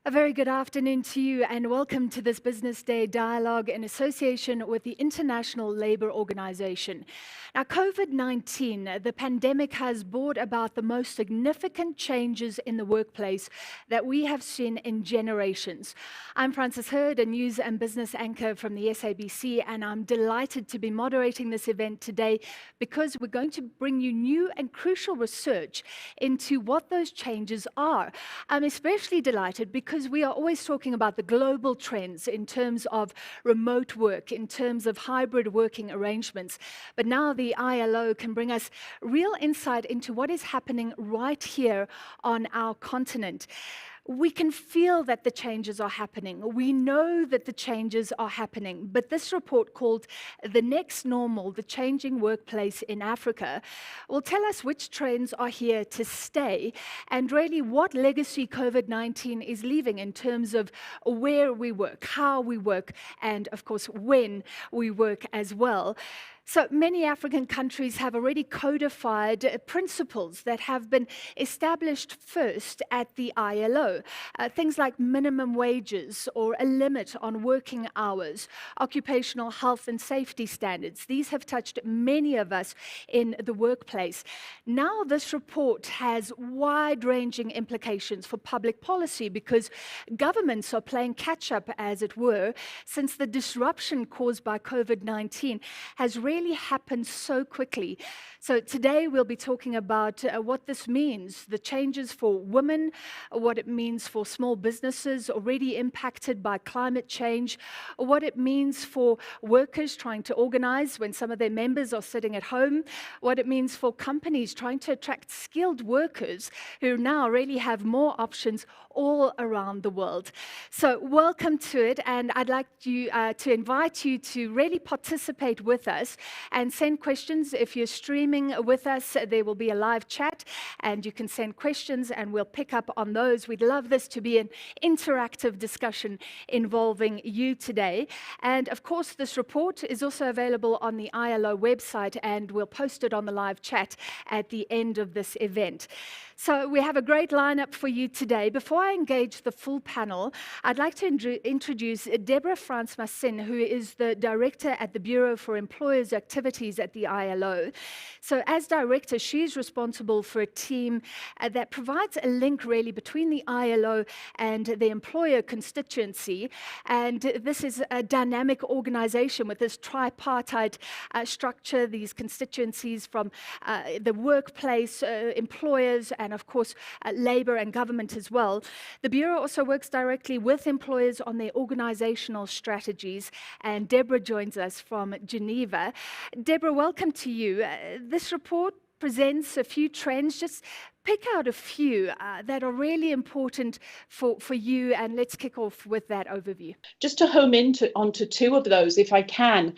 A very good afternoon to you, and welcome to this Business Day dialogue in association with the International Labour Organization. Now, COVID-19, the pandemic, has brought about the most significant changes in the workplace that we have seen in generations. I'm Frances Hurd, a news and business anchor from the SABC, and I'm delighted to be moderating this event today because we're going to bring you new and crucial research into what those changes are. I'm especially delighted because we are always talking about the global trends in terms of remote work, in terms of hybrid working arrangements. But now the ILO can bring us real insight into what is happening right here on our continent. We can feel that the changes are happening. We know that the changes are happening. But this report, called The Next Normal, the Changing Workplace in Africa, will tell us which trends are here to stay and really what legacy COVID-19 is leaving in terms of where we work, how we work, and of course, when we work as well. So many African countries have already codified principles that have been established first at the ILO. Things like minimum wages or a limit on working hours, occupational health and safety standards. These have touched many of us in the workplace. Now this report has wide-ranging implications for public policy because governments are playing catch-up, as it were, since the disruption caused by COVID-19 has really happened so quickly. So today we'll be talking about what this means, the changes for women, what it means for small businesses already impacted by climate change, what it means for workers trying to organize when some of their members are sitting at home, what it means for companies trying to attract skilled workers who now really have more options all around the world. So welcome to it, and I'd like to invite you to really participate with us and send questions. If you're streaming with us, there will be a live chat and you can send questions and we'll pick up on those. We'd love this to be an interactive discussion involving you today. And of course, this report is also available on the ILO website and we'll post it on the live chat at the end of this event. So we have a great lineup for you today. Before I engage the full panel, I'd like to introduce Deborah Frans-Massin, who is the Director at the Bureau for Employers' Activities at the ILO. So as Director, she's responsible for a team that provides a link really between the ILO and the employer constituency. And this is a dynamic organization with this tripartite structure, these constituencies from the workplace, employers, and of course, labor and government as well. The Bureau also works directly with employers on their organizational strategies, and Deborah joins us from Geneva. Deborah, welcome to you. This report presents a few trends. Just pick out a few that are really important for you, and let's kick off with that overview. Just to home onto two of those, if I can.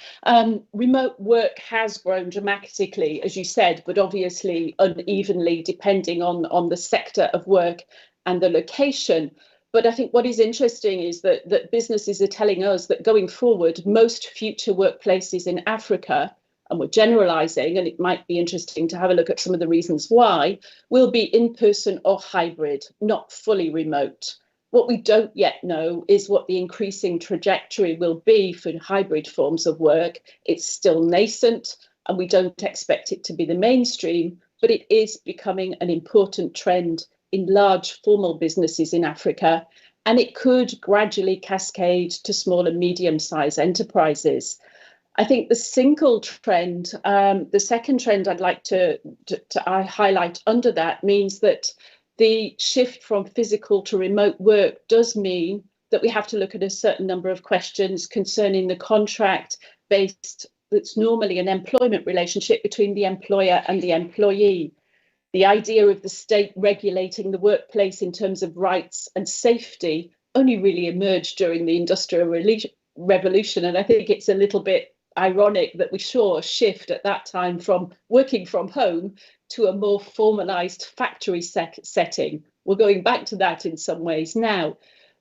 Remote work has grown dramatically, as you said, but obviously unevenly depending on the sector of work and the location. But I think what is interesting is that businesses are telling us that going forward, most future workplaces in Africa, and we're generalizing, and it might be interesting to have a look at some of the reasons why, will be in-person or hybrid, not fully remote. What we don't yet know is what the increasing trajectory will be for hybrid forms of work. It's still nascent, and we don't expect it to be the mainstream, but it is becoming an important trend in large formal businesses in Africa, and it could gradually cascade to small and medium-sized enterprises. I think the single trend, the second trend I'd like to highlight under that means that the shift from physical to remote work does mean that we have to look at a certain number of questions concerning the contract based, that's normally an employment relationship between the employer and the employee. The idea of the state regulating the workplace in terms of rights and safety only really emerged during the Industrial Revolution, and I think it's a little bit ironic that we saw a shift at that time from working from home to a more formalized factory setting. We're going back to that in some ways now.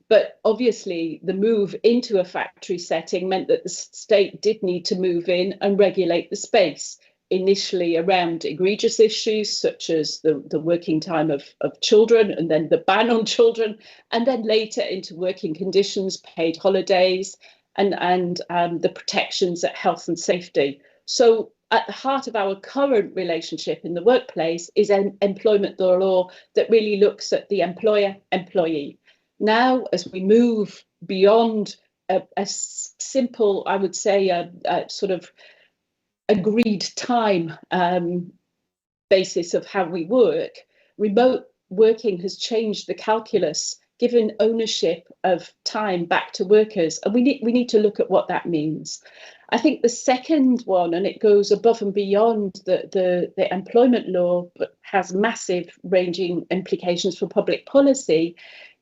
But obviously, the move into a factory setting meant that the state did need to move in and regulate the space. initially around egregious issues such as the working time of children, and then the ban on children, and then later into working conditions, paid holidays, and the protections at health and safety. So at the heart of our current relationship in the workplace is an employment law that really looks at the employer-employee. Now, as we move beyond a simple, I would say, a sort of agreed time basis of how we work, remote working has changed the calculus, given ownership of time back to workers, and we need to look at what that means. I think the second one, and it goes above and beyond the employment law, but has massive ranging implications for public policy,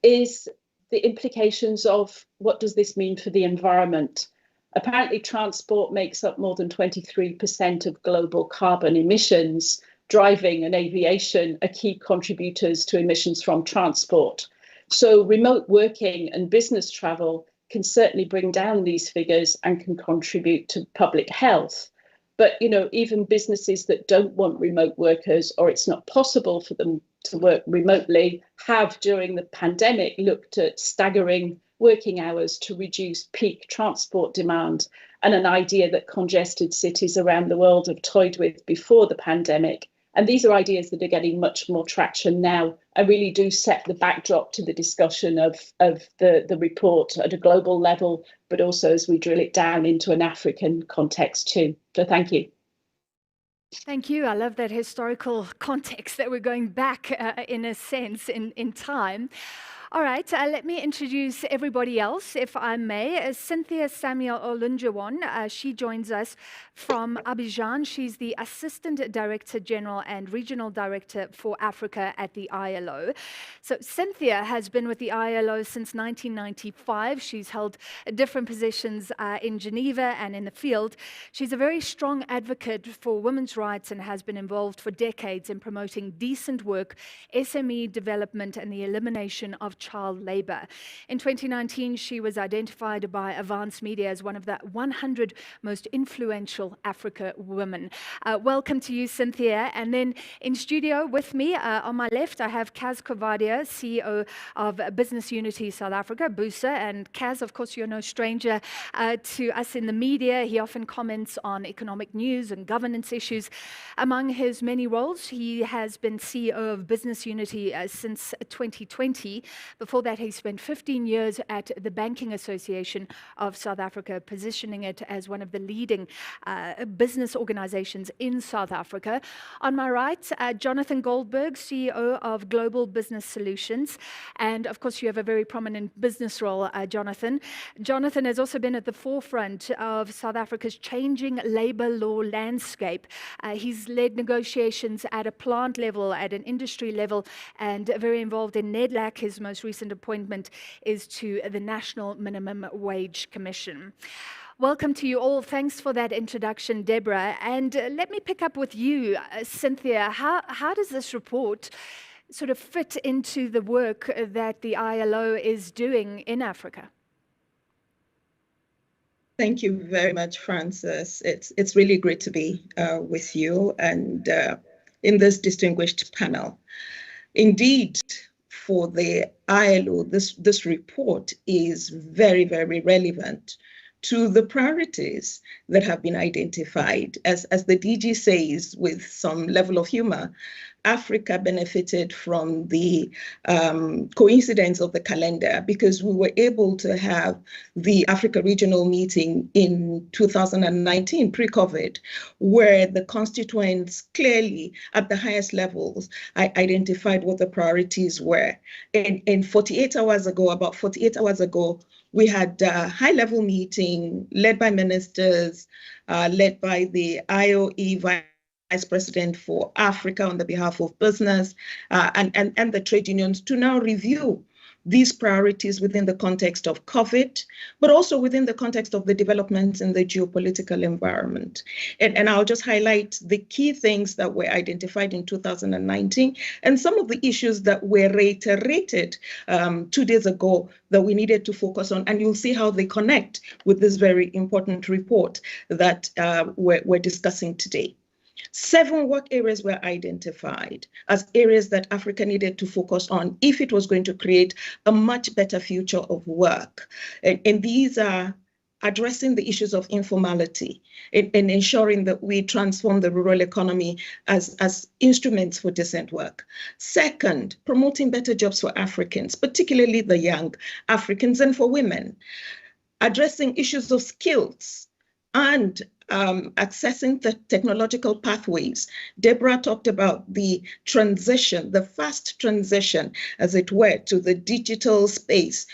is the implications of what does this mean for the environment. Apparently, transport makes up more than 23% of global carbon emissions. Driving and aviation are key contributors to emissions from transport. So remote working and business travel can certainly bring down these figures and can contribute to public health. But, you know, even businesses that don't want remote workers, or it's not possible for them to work remotely, have during the pandemic looked at staggering working hours to reduce peak transport demand, and an idea that congested cities around the world have toyed with before the pandemic. And these are ideas that are getting much more traction now and really do set the backdrop to the discussion of the report at a global level, but also as we drill it down into an African context too. So thank you. Thank you. I love that historical context that we're going back in a sense in time. All right, let me introduce everybody else, if I may. Cynthia Samuel Olunjawan, she joins us from Abidjan. She's the Assistant Director General and Regional Director for Africa at the ILO. So Cynthia has been with the ILO since 1995. She's held different positions in Geneva and in the field. She's a very strong advocate for women's rights and has been involved for decades in promoting decent work, SME development, and the elimination of child labor. In 2019, she was identified by Avance Media as one of the 100 most influential Africa women. Welcome to you, Cynthia. And then in studio with me, on my left, I have Kaz Kovadia, CEO of Business Unity South Africa, BUSA. And Kaz, of course, you're no stranger to us in the media. He often comments on economic news and governance issues. Among his many roles, he has been CEO of Business Unity since 2020. Before that, he spent 15 years at the Banking Association of South Africa, positioning it as one of the leading business organizations in South Africa. On my right, Jonathan Goldberg, CEO of Global Business Solutions. And of course, you have a very prominent business role, Jonathan. Jonathan has also been at the forefront of South Africa's changing labor law landscape. He's led negotiations at a plant level, at an industry level, and very involved in NEDLAC. His most recent appointment is to the National Minimum Wage Commission. Welcome to you all. Thanks for that introduction, Deborah. And let me pick up with you, Cynthia. How does this report sort of fit into the work that the ILO is doing in Africa? Thank you very much, Francis. It's really great to be with you and in this distinguished panel. Indeed, for the ILO, this report is very, very relevant to the priorities that have been identified. As the DG says, with some level of humor, Africa benefited from the coincidence of the calendar because we were able to have the Africa Regional Meeting in 2019, pre-COVID, where the constituents clearly at the highest levels identified what the priorities were. And 48 hours ago, about 48 hours ago, we had a high-level meeting led by ministers, led by the IOE Vice President for Africa on the behalf of business and the trade unions to now review these priorities within the context of COVID, but also within the context of the developments in the geopolitical environment. And I'll just highlight the key things that were identified in 2019 and some of the issues that were reiterated 2 days ago that we needed to focus on. And you'll see how they connect with this very important report that we're discussing today. 7 work areas were identified as areas that Africa needed to focus on if it was going to create a much better future of work. And these are addressing the issues of informality and ensuring that we transform the rural economy as instruments for decent work. Second, promoting better jobs for Africans, particularly the young Africans, and for women. Addressing issues of skills and accessing the technological pathways. Deborah talked about the transition, the fast transition, as it were, to the digital space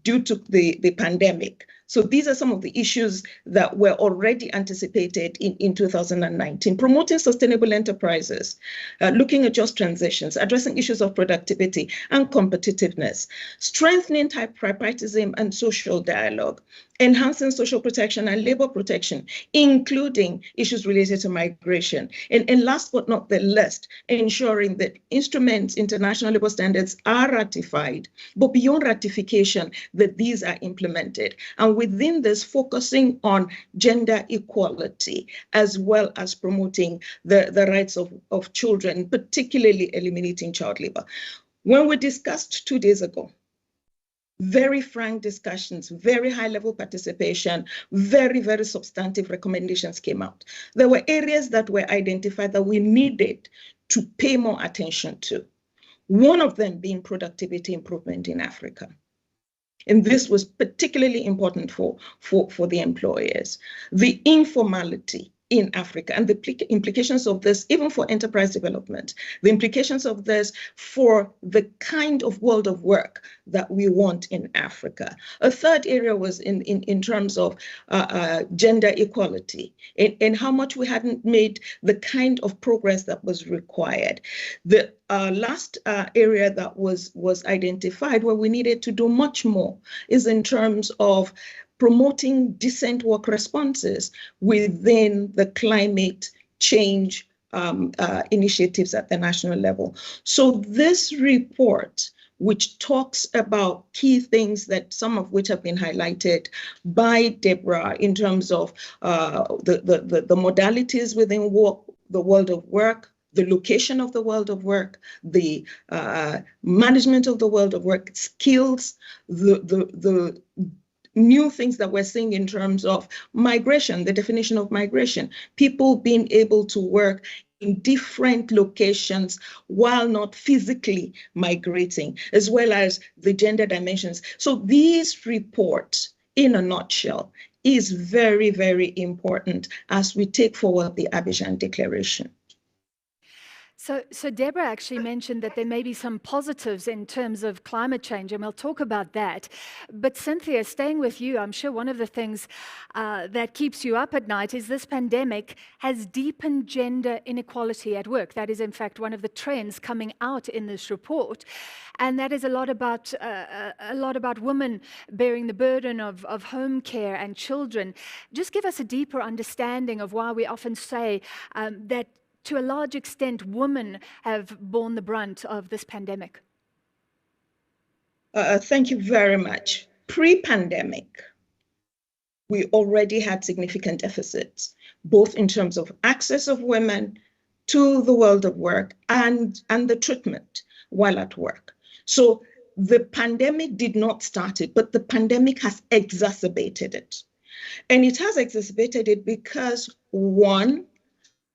due to the pandemic. So these are some of the issues that were already anticipated in 2019. Promoting sustainable enterprises, looking at just transitions, addressing issues of productivity and competitiveness, strengthening tripartism and social dialogue, enhancing social protection and labor protection, including issues related to migration. And last but not the least, ensuring that instruments, international labor standards are ratified, but beyond ratification, that these are implemented. And within this, focusing on gender equality, as well as promoting the rights of children, particularly eliminating child labor. When we discussed 2 days ago, very frank discussions, very high level participation, very, very substantive recommendations came out. There were areas that were identified that we needed to pay more attention to. One of them being productivity improvement in Africa. And this was particularly important for the employers. The informality in Africa and the implications of this, even for enterprise development, the implications of this for the kind of world of work that we want in Africa. A third area was in terms of gender equality and how much we hadn't made the kind of progress that was required. The last area that was identified where we needed to do much more is in terms of promoting decent work responses within the climate change initiatives at the national level. So this report, which talks about key things that some of which have been highlighted by Deborah in terms of the modalities within the world of work, the location of the world of work, the management of the world of work, skills, the new things that we're seeing in terms of migration, the definition of migration, people being able to work in different locations while not physically migrating, as well as the gender dimensions. So this report, in a nutshell, is very, very important as we take forward the Abidjan Declaration. So Deborah actually mentioned that there may be some positives in terms of climate change, and we'll talk about that. But Cynthia, staying with you, I'm sure one of the things that keeps you up at night is this pandemic has deepened gender inequality at work. That is, in fact, one of the trends coming out in this report. And that is a lot about women bearing the burden of home care and children. Just give us a deeper understanding of why we often say that to a large extent, women have borne the brunt of this pandemic. Thank you very much. Pre-pandemic, we already had significant deficits, both in terms of access of women to the world of work and the treatment while at work. So the pandemic did not start it, but the pandemic has exacerbated it. And it has exacerbated it because, one,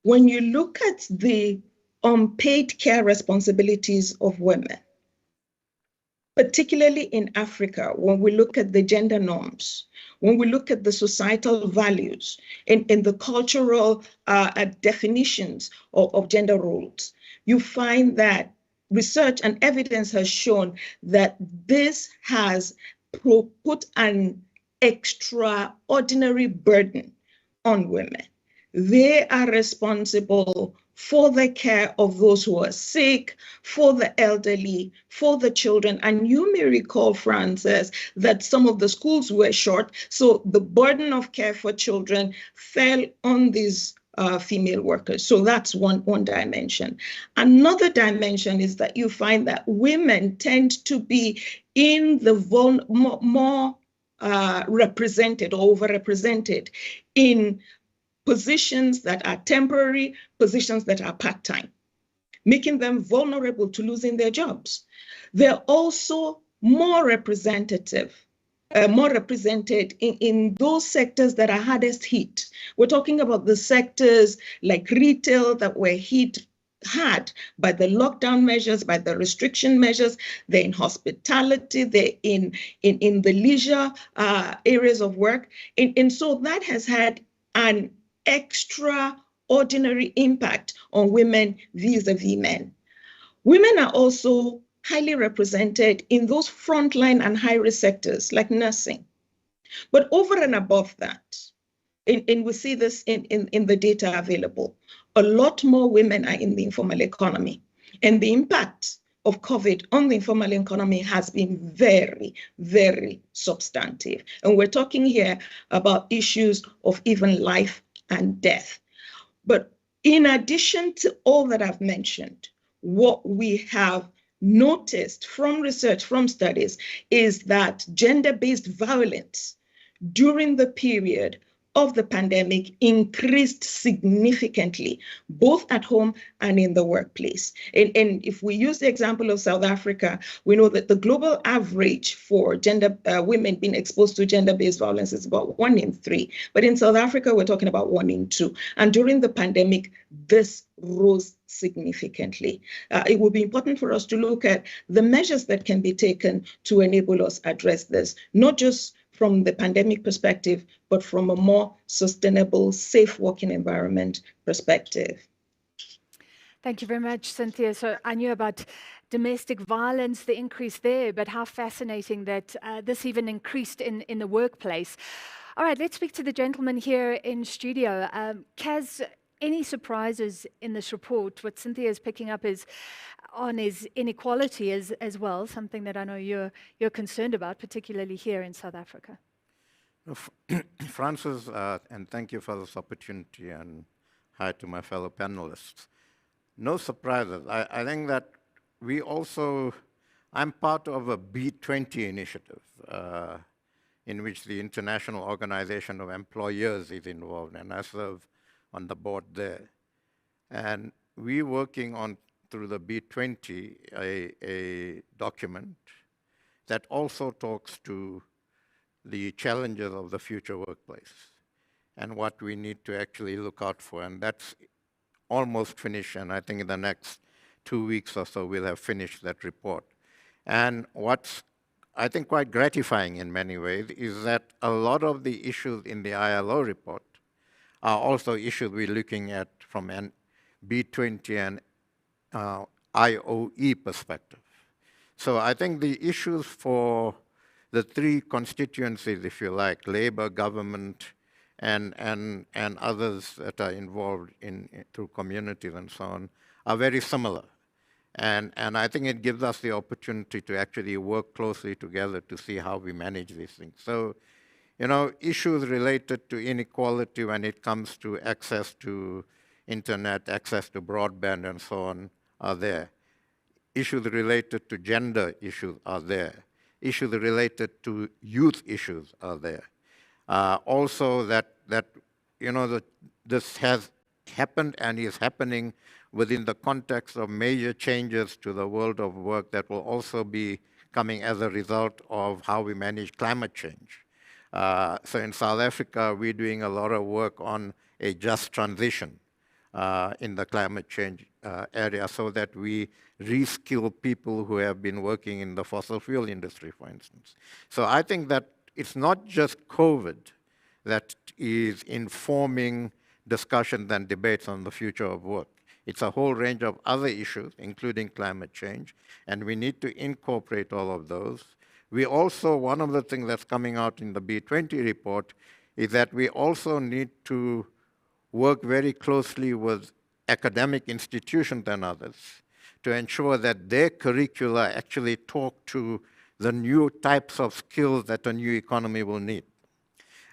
when you look at the unpaid care responsibilities of women, particularly in Africa, when we look at the gender norms, when we look at the societal values and the cultural definitions of gender roles, you find that research and evidence has shown that this has put an extraordinary burden on women. They are responsible for the care of those who are sick, for the elderly, for the children. And you may recall, Frances, that some of the schools were short, so the burden of care for children fell on these female workers. So that's one dimension. Another dimension is that you find that women tend to be in the more represented or overrepresented in positions that are temporary, positions that are part-time, making them vulnerable to losing their jobs. They're also more representative, more represented in those sectors that are hardest hit. We're talking about the sectors like retail that were hit hard by the lockdown measures, by the restriction measures. They're in hospitality, they're in the leisure areas of work. And so that has had an extraordinary impact on women vis-a-vis men. Women are also highly represented in those frontline and high-risk sectors like nursing. But over and above that, and we see this in the data available, a lot more women are in the informal economy. And the impact of COVID on the informal economy has been very, very substantive. And we're talking here about issues of even life and death. But in addition to all that I've mentioned, what we have noticed from research, from studies, is that gender-based violence during the period of the pandemic increased significantly, both at home and in the workplace. And if we use the example of South Africa, we know that the global average for women being exposed to gender-based violence is about 1 in 3. But in South Africa, we're talking about 1 in 2. And during the pandemic, this rose significantly. It will be important for us to look at the measures that can be taken to enable us address this, not just from the pandemic perspective, but from a more sustainable, safe working environment perspective. Thank you very much, Cynthia. So I knew about domestic violence, the increase there, but how fascinating that this even increased in the workplace. All right, let's speak to the gentleman here in studio. Kaz, any surprises in this report? What Cynthia is picking up is inequality as well, something that I know you're concerned about, particularly here in South Africa. Francis, and thank you for this opportunity, and hi to my fellow panelists. No surprises. I think that I'm part of a B20 initiative in which the International Organization of Employers is involved, and I serve on the board there. And we're working on, through the B20, a document that also talks to the challenges of the future workplace and what we need to actually look out for. And that's almost finished, and I think in the next 2 weeks or so, we'll have finished that report. And what's, I think, quite gratifying in many ways is that a lot of the issues in the ILO report are also issues we're looking at from an B20 and IOE perspective. So I think the issues for the 3 constituencies, if you like, labor, government, and others that are involved through communities and so on, are very similar. And I think it gives us the opportunity to actually work closely together to see how we manage these things. So, issues related to inequality when it comes to access to internet, access to broadband, and so on are there. Issues related to gender issues are there. Issues related to youth issues are there. Also that this has happened and is happening within the context of major changes to the world of work that will also be coming as a result of how we manage climate change. So in South Africa, we're doing a lot of work on a just transition in the climate change area so that we reskill people who have been working in the fossil fuel industry, for instance. So I think that it's not just COVID that is informing discussions and debates on the future of work. It's a whole range of other issues, including climate change, and we need to incorporate all of those. We also, one of the things that's coming out in the B20 report is that we also need to work very closely with academic institutions and others to ensure that their curricula actually talk to the new types of skills that a new economy will need.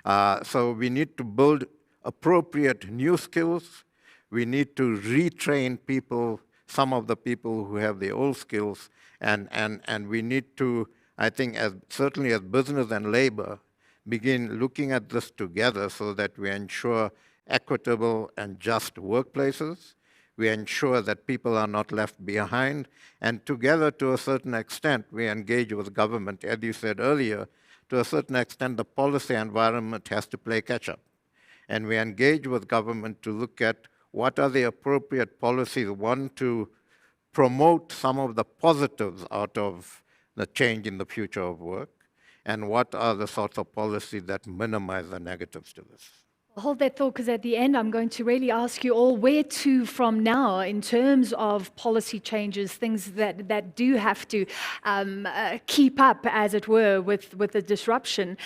So we need to build appropriate new skills. We need to retrain people, some of the people who have the old skills, and we need to, I think, certainly as business and labor, begin looking at this together so that we ensure equitable, and just workplaces. We ensure that people are not left behind. And together, to a certain extent, we engage with government. As you said earlier, to a certain extent, the policy environment has to play catch up. And we engage with government to look at what are the appropriate policies, one, to promote some of the positives out of the change in the future of work, and what are the sorts of policies that minimize the negatives to this. Hold that thought, because at the end I'm going to really ask you all where to from now in terms of policy changes, things that do have to keep up, as it were, with the disruption.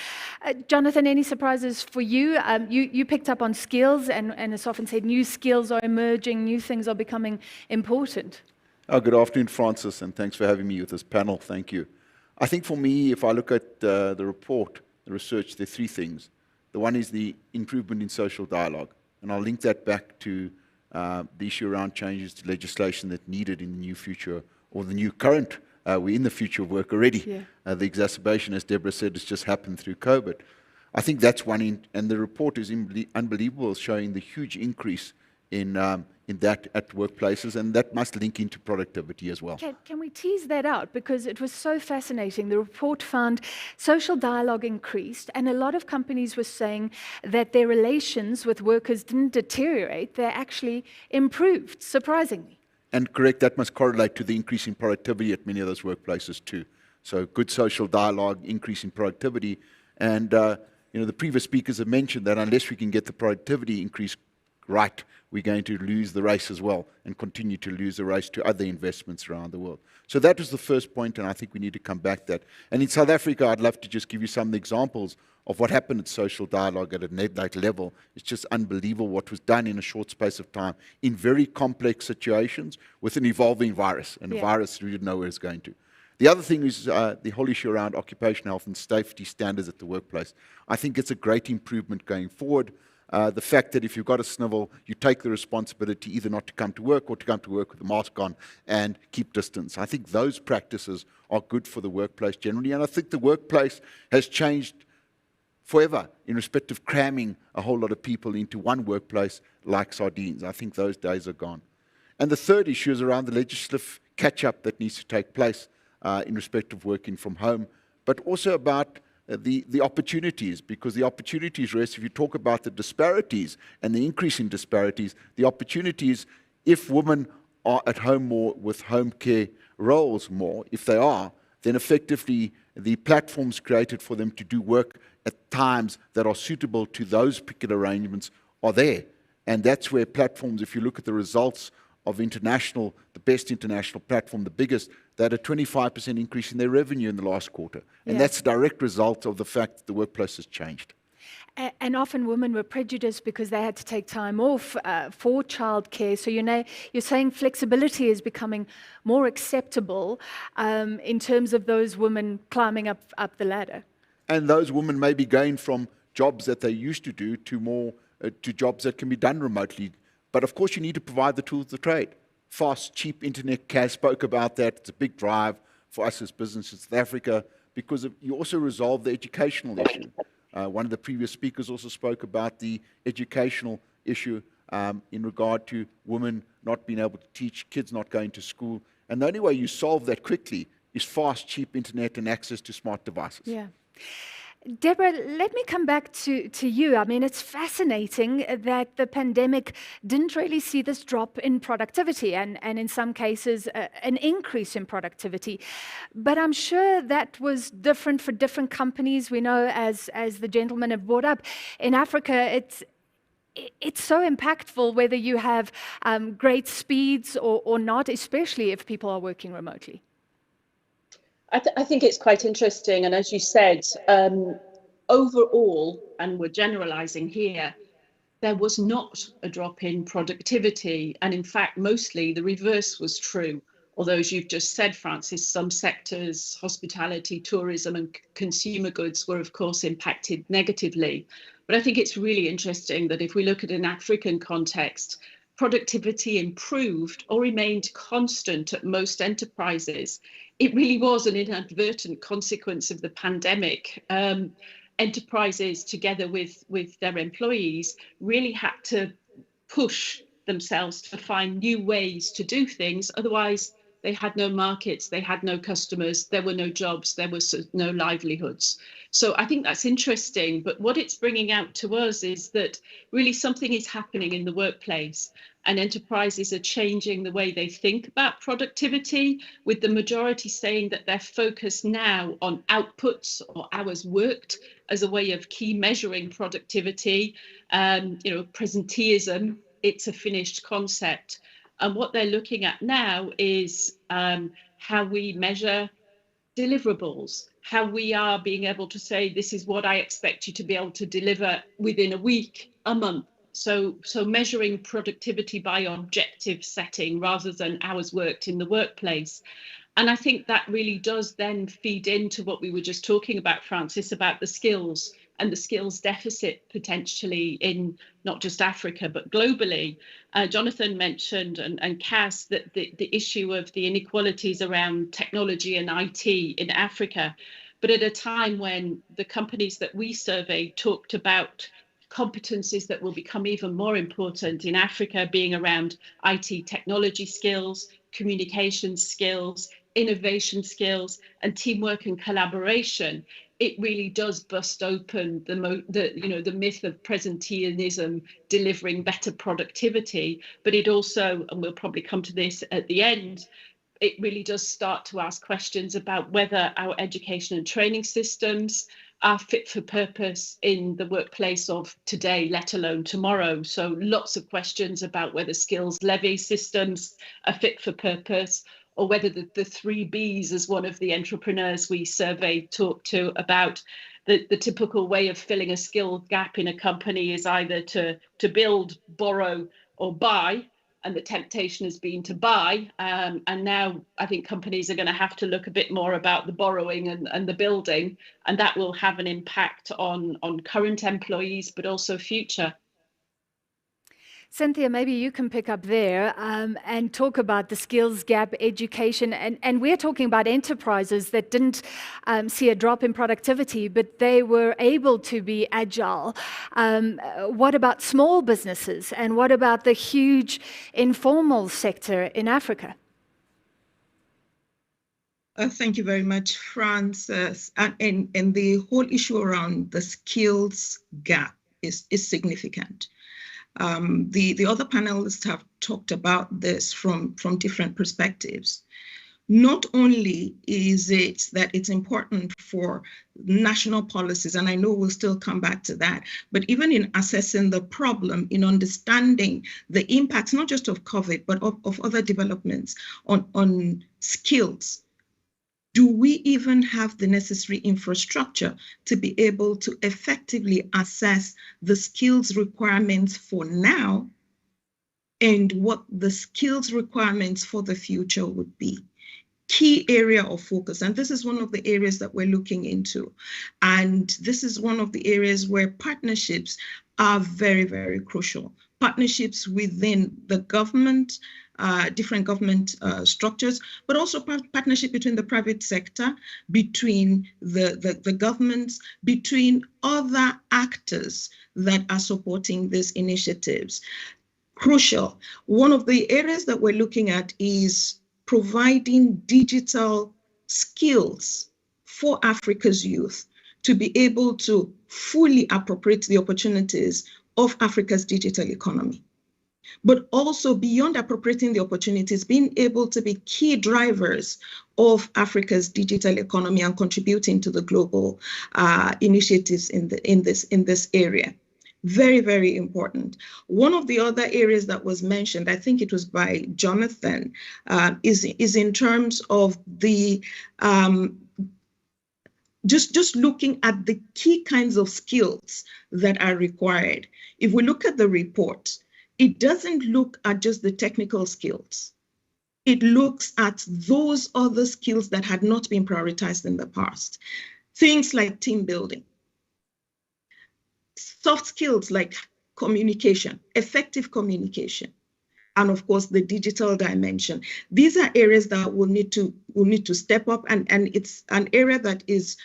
Jonathan, any surprises for you? You picked up on skills, and it's often said new skills are emerging, new things are becoming important. Good afternoon, Francis, and thanks for having me with this panel. Thank you. I think for me, if I look at the report, the research, there are three things. The one is the improvement in social dialogue, and I'll link that back to the issue around changes to legislation that needed in the new future, or the new current, we're in the future of work already. Yeah. The exacerbation, as Deborah said, has just happened through COVID. I think that's one, and the report is unbelievable, showing the huge increase in that at workplaces, and that must link into productivity as well. Can we tease that out? Because it was so fascinating. The report found social dialogue increased, and a lot of companies were saying that their relations with workers didn't deteriorate, they actually improved, surprisingly. And correct, that must correlate to the increase in productivity at many of those workplaces too. So good social dialogue, increase in productivity, and the previous speakers have mentioned that unless we can get the productivity increase right, we're going to lose the race as well and continue to lose the race to other investments around the world. So that was the first point, and I think we need to come back to that. And in South Africa, I'd love to just give you some examples of what happened at social dialogue at a net level. It's just unbelievable what was done in a short space of time in very complex situations with an evolving virus, and a virus we didn't know where it's going to. The other thing is the whole issue around occupational health and safety standards at the workplace. I think it's a great improvement going forward. The fact that if you've got a snivel, you take the responsibility either not to come to work or to come to work with a mask on and keep distance. I think those practices are good for the workplace generally, and I think the workplace has changed forever in respect of cramming a whole lot of people into one workplace like sardines. I think those days are gone. And the third issue is around the legislative catch-up that needs to take place in respect of working from home, but also about the opportunities, because the opportunities rest, if you talk about the disparities and the increase in disparities, the opportunities, if women are at home more with home care roles more, if they are, then effectively the platforms created for them to do work at times that are suitable to those particular arrangements are there. And that's where platforms, if you look at the results of the best international platform, the biggest, they had a 25% increase in their revenue in the last quarter. And that's a direct result of the fact that the workplace has changed. And often women were prejudiced because they had to take time off for childcare. So you're saying flexibility is becoming more acceptable in terms of those women climbing up the ladder. And those women may be going from jobs that they used to do to jobs that can be done remotely. But of course, you need to provide the tools of the trade. Fast, cheap internet, Kaz spoke about that. It's a big drive for us as businesses in South Africa, because you also resolve the educational issue. One of the previous speakers also spoke about the educational issue in regard to women not being able to teach, kids not going to school. And the only way you solve that quickly is fast, cheap internet and access to smart devices. Yeah. Deborah, let me come back to you. I mean, it's fascinating that the pandemic didn't really see this drop in productivity and in some cases an increase in productivity. But I'm sure that was different for different companies. We know, as the gentlemen have brought up, in Africa, it's so impactful whether you have great speeds or not, especially if people are working remotely. I think it's quite interesting, and as you said, overall, and we're generalizing here, there was not a drop in productivity, and in fact, mostly the reverse was true. Although, as you've just said, Francis, some sectors, hospitality, tourism, and consumer goods were, of course, impacted negatively. But I think it's really interesting that if we look at an African context, productivity improved or remained constant at most enterprises. It really was an inadvertent consequence of the pandemic. enterprises, together with their employees, really had to push themselves to find new ways to do things. Otherwise, they had no markets, they had no customers, there were no jobs, there was no livelihoods. So I think that's interesting. But what it's bringing out to us is that really something is happening in the workplace, and enterprises are changing the way they think about productivity, with the majority saying that they're focused now on outputs or hours worked as a way of key measuring productivity. Presenteeism, it's a finished concept. And what they're looking at now is how we measure deliverables, how we are being able to say, this is what I expect you to be able to deliver within a week, a month. So measuring productivity by objective setting rather than hours worked in the workplace. And I think that really does then feed into what we were just talking about, Francis, about the skills and the skills deficit potentially in not just Africa, but globally. Jonathan mentioned, and Cass, that the issue of the inequalities around technology and IT in Africa, but at a time when the companies that we surveyed talked about competencies that will become even more important in Africa being around IT technology skills, communication skills, innovation skills, and teamwork and collaboration. It really does bust open the myth of presenteeism delivering better productivity. But it also, and we'll probably come to this at the end, it really does start to ask questions about whether our education and training systems are fit for purpose in the workplace of today, let alone tomorrow. So lots of questions about whether skills levy systems are fit for purpose, or whether the 3 Bs, as one of the entrepreneurs we surveyed talked to about, the typical way of filling a skill gap in a company is either to build, borrow, or buy. And the temptation has been to buy. And now I think companies are going to have to look a bit more about the borrowing and the building. And that will have an impact on current employees, but also future. Cynthia, maybe you can pick up there and talk about the skills gap, education, and we're talking about enterprises that didn't see a drop in productivity, but they were able to be agile. What about small businesses, and what about the huge informal sector in Africa? Thank you very much, Francis. And the whole issue around the skills gap is significant. The other panelists have talked about this from different perspectives. Not only is it that it's important for national policies, and I know we'll still come back to that, but even in assessing the problem, in understanding the impacts, not just of COVID, but of other developments on skills. Do we even have the necessary infrastructure to be able to effectively assess the skills requirements for now and what the skills requirements for the future would be? Key area of focus. And this is one of the areas that we're looking into. And this is one of the areas where partnerships are very, very crucial. Partnerships within the government, different government structures, but also partnership between the private sector, between the governments, between other actors that are supporting these initiatives. Crucial. One of the areas that we're looking at is providing digital skills for Africa's youth to be able to fully appropriate the opportunities of Africa's digital economy. But also beyond appropriating the opportunities, being able to be key drivers of Africa's digital economy and contributing to the global initiatives in this area. Very, very important. One of the other areas that was mentioned, I think it was by Jonathan, is in terms of the just looking at the key kinds of skills that are required. If we look at the report, it doesn't look at just the technical skills. It looks at those other skills that had not been prioritized in the past. Things like team building, soft skills like communication, effective communication, and of course the digital dimension. These are areas that will need to step up, and it's an area that is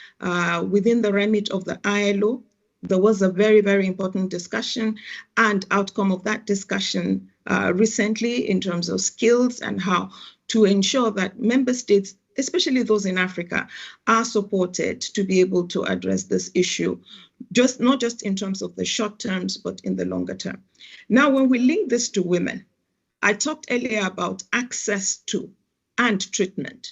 within the remit of the ILO. There was a very, very important discussion and outcome of that discussion recently in terms of skills and how to ensure that member states, especially those in Africa, are supported to be able to address this issue, not just in terms of the short terms, but in the longer term. Now, when we link this to women, I talked earlier about access to and treatment.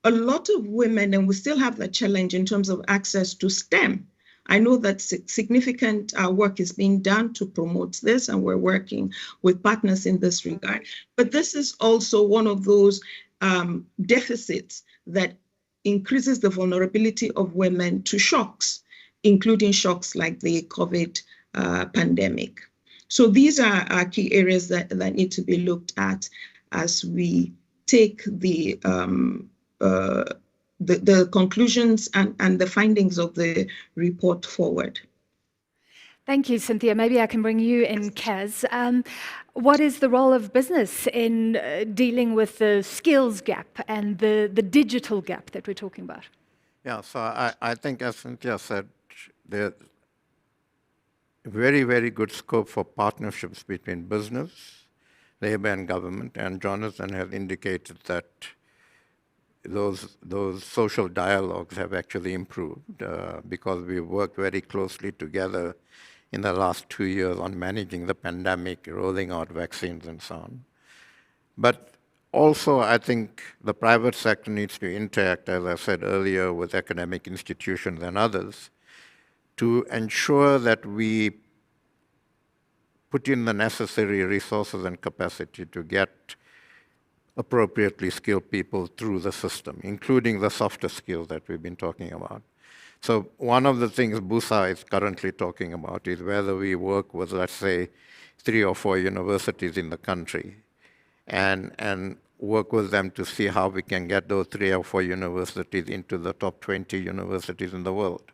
A lot of women, and we still have that challenge in terms of access to STEM. I know that significant work is being done to promote this, and we're working with partners in this regard. But this is also one of those deficits that increases the vulnerability of women to shocks, including shocks like the COVID pandemic. So these are key areas that need to be looked at as we take the conclusions and the findings of the report forward. Thank you, Cynthia. Maybe I can bring you in, Kaz. What is the role of business in dealing with the skills gap and the digital gap that we're talking about? Yeah, so I think, as Cynthia said, there's very, very good scope for partnerships between business, labor, and government. And Jonathan has indicated that those social dialogues have actually improved because we worked very closely together in the last 2 years on managing the pandemic, rolling out vaccines and so on. But also, I think the private sector needs to interact, as I said earlier, with academic institutions and others to ensure that we put in the necessary resources and capacity to get appropriately skilled people through the system, including the softer skills that we've been talking about. So one of the things Busa is currently talking about is whether we work with, let's say, 3 or 4 universities in the country and work with them to see how we can get those 3 or 4 universities into the top 20 universities in the world,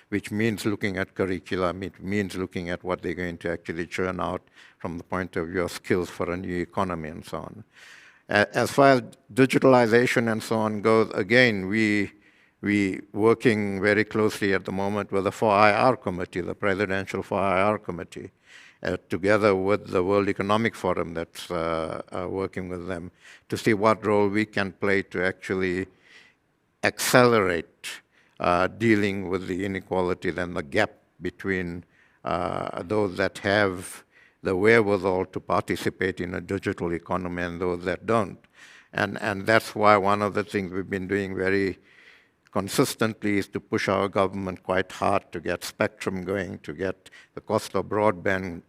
which means looking at curriculum, it means looking at what they're going to actually churn out from the point of view of skills for a new economy and so on. As far as digitalization and so on goes, again, we working very closely at the moment with the 4IR committee, the presidential 4IR committee, together with the World Economic Forum that's working with them to see what role we can play to actually accelerate dealing with the inequalities and the gap between those that have the wherewithal to participate in a digital economy and those that don't. And that's why one of the things we've been doing very consistently is to push our government quite hard to get spectrum going, to get the cost of broadband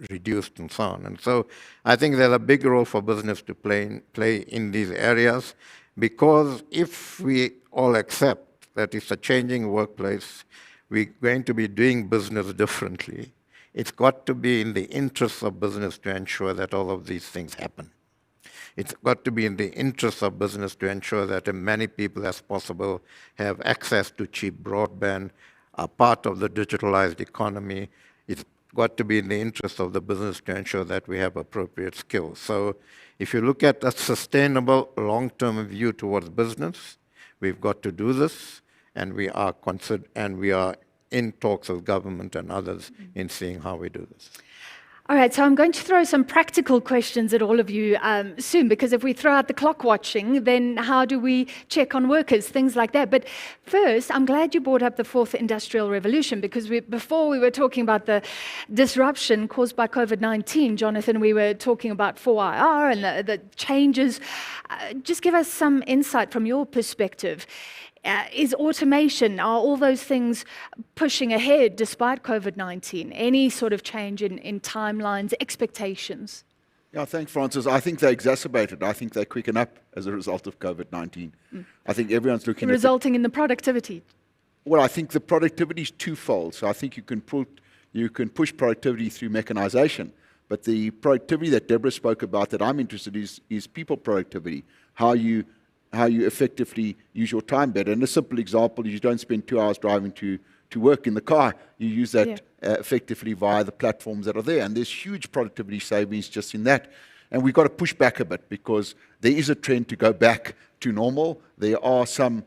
reduced and so on. And so I think there's a big role for business to play in these areas, because if we all accept that it's a changing workplace, we're going to be doing business differently. It's got to be in the interest of business to ensure that all of these things happen. It's got to be in the interest of business to ensure that as many people as possible have access to cheap broadband, are part of the digitalized economy. It's got to be in the interest of the business to ensure that we have appropriate skills. So if you look at a sustainable long-term view towards business, we've got to do this, and we are in talks with government and others in seeing how we do this. All right, so I'm going to throw some practical questions at all of you soon, because if we throw out the clock watching, then how do we check on workers, things like that. But first, I'm glad you brought up the 4th Industrial Revolution, because before we were talking about the disruption caused by COVID-19, Jonathan, we were talking about 4IR and the changes. Just give us some insight from your perspective. Is automation, are all those things pushing ahead despite COVID-19? Any sort of change in timelines, expectations? Yeah, thanks, Francis. I think they exacerbated. I think they quicken up as a result of COVID-19. I think everyone's looking at resulting in the productivity. Well, I think the productivity is twofold. So I think you can push productivity through mechanization, but the productivity that Deborah spoke about that I'm interested in is people productivity, how you effectively use your time better. And a simple example is you don't spend 2 hours driving to work in the car. You use that effectively via the platforms that are there. And there's huge productivity savings just in that. And we've got to push back a bit because there is a trend to go back to normal. There are some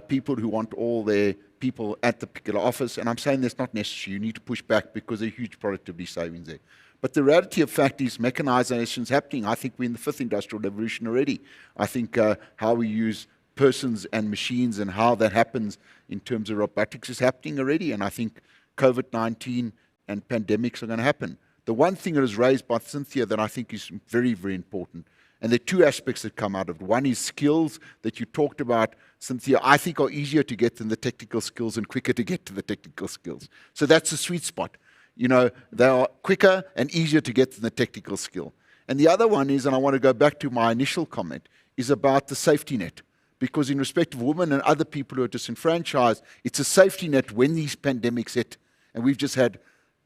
people who want all their people at the particular office, and I'm saying that's not necessary. You need to push back because there are huge productivity savings there. But the reality of fact is mechanization is happening. I think we're in the 5th industrial revolution already. I think how we use persons and machines and how that happens in terms of robotics is happening already, and I think COVID-19 and pandemics are going to happen. The one thing that was raised by Cynthia that I think is very, very important, and there are two aspects that come out of it. One is skills that you talked about, Cynthia, I think are easier to get than the technical skills and quicker to get to the technical skills. So that's the sweet spot. You know, they are quicker and easier to get than the technical skill. And the other one is, and I want to go back to my initial comment, is about the safety net. Because in respect of women and other people who are disenfranchised, it's a safety net when these pandemics hit. And we've just had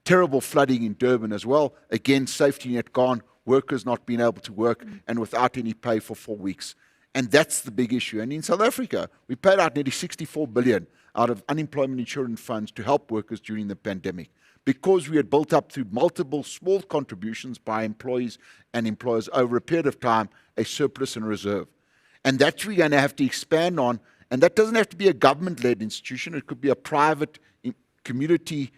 terrible flooding in Durban as well. Again, safety net gone, workers not being able to work and without any pay for 4 weeks. And that's the big issue. And in South Africa, we paid out nearly 64 billion out of unemployment insurance funds to help workers during the pandemic, because we had built up through multiple small contributions by employees and employers over a period of time a surplus and reserve. And that's we're going to have to expand on. And that doesn't have to be a government-led institution. It could be a private, community,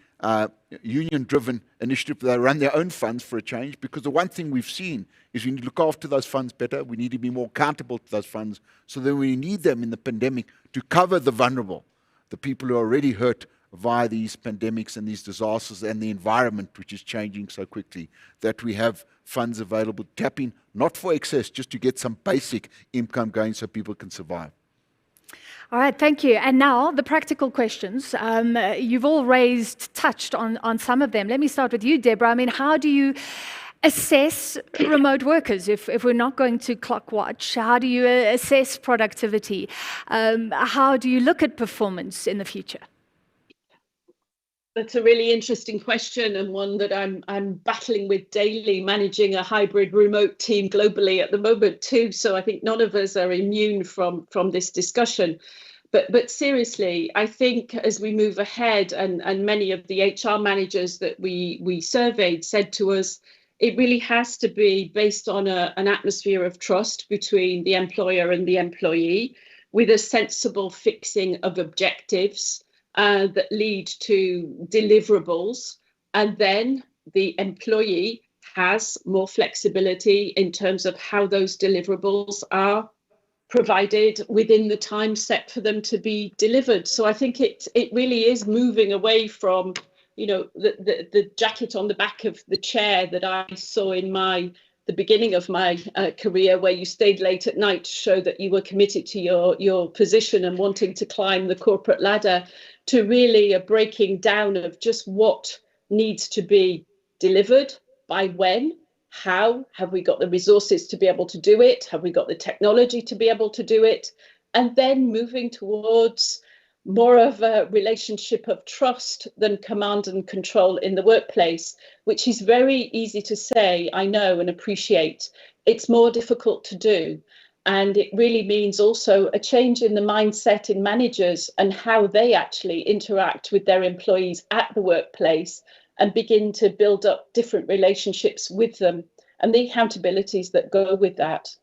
union-driven initiative that run their own funds for a change. Because the one thing we've seen is we need to look after those funds better. We need to be more accountable to those funds so that we need them in the pandemic to cover the vulnerable, the people who are already hurt via these pandemics and these disasters and the environment which is changing so quickly, that we have funds available to tap in, not for excess, just to get some basic income going so people can survive. All right, thank you. And now the practical questions. You've all touched on some of them. Let me start with you, Deborah. I mean, how do you assess remote workers if we're not going to clock watch? How do you assess productivity? How do you look at performance in the future? That's a really interesting question, and one that I'm battling with daily, managing a hybrid remote team globally at the moment too. So I think none of us are immune from this discussion. But seriously, I think as we move ahead, and many of the HR managers that we surveyed said to us, it really has to be based on an atmosphere of trust between the employer and the employee, with a sensible fixing of objectives that lead to deliverables, and then the employee has more flexibility in terms of how those deliverables are provided within the time set for them to be delivered. So I think it really is moving away from, you know, the jacket on the back of the chair that I saw in the beginning of my career, where you stayed late at night to show that you were committed to your position and wanting to climb the corporate ladder, to really a breaking down of just what needs to be delivered, by when, how, have we got the resources to be able to do it, have we got the technology to be able to do it, and then moving towards more of a relationship of trust than command and control in the workplace, which is very easy to say, I know and appreciate. It's more difficult to do. And it really means also a change in the mindset in managers and how they actually interact with their employees at the workplace, and begin to build up different relationships with them and the accountabilities that go with that.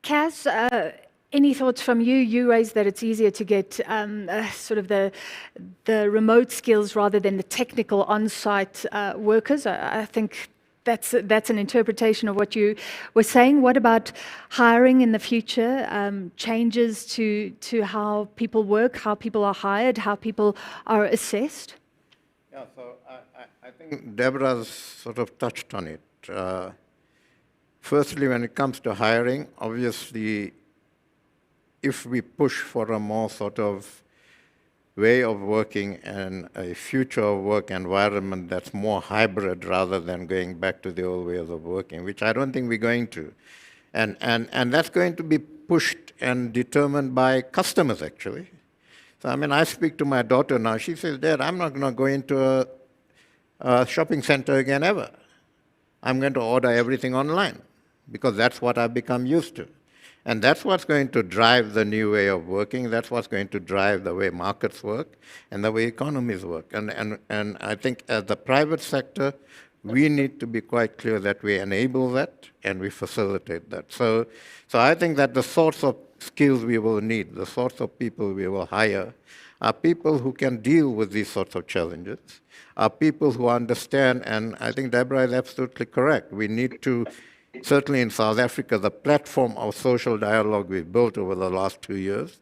Kaz, any thoughts from you? You raised that it's easier to get sort of the remote skills rather than the technical on-site workers. I think that's an interpretation of what you were saying. What about hiring in the future? Changes to how people work, how people are hired, how people are assessed? Yeah, so I think Deborah's sort of touched on it. Firstly, when it comes to hiring, obviously, if we push for a more sort of way of working and a future of work environment that's more hybrid rather than going back to the old ways of working, which I don't think we're going to. And that's going to be pushed and determined by customers, actually. So, I mean, I speak to my daughter now. She says, Dad, I'm not going to go into a shopping center again ever. I'm going to order everything online because that's what I've become used to. And that's what's going to drive the new way of working. That's what's going to drive the way markets work and the way economies work. And I think as the private sector We need to be quite clear that we enable that and we facilitate that. So I think that the sorts of skills we will need, the sorts of people we will hire, are people who can deal with these sorts of challenges, are people who understand, and I think Deborah is absolutely correct. We need to, certainly in South Africa, the platform of social dialogue we've built over the last 2 years,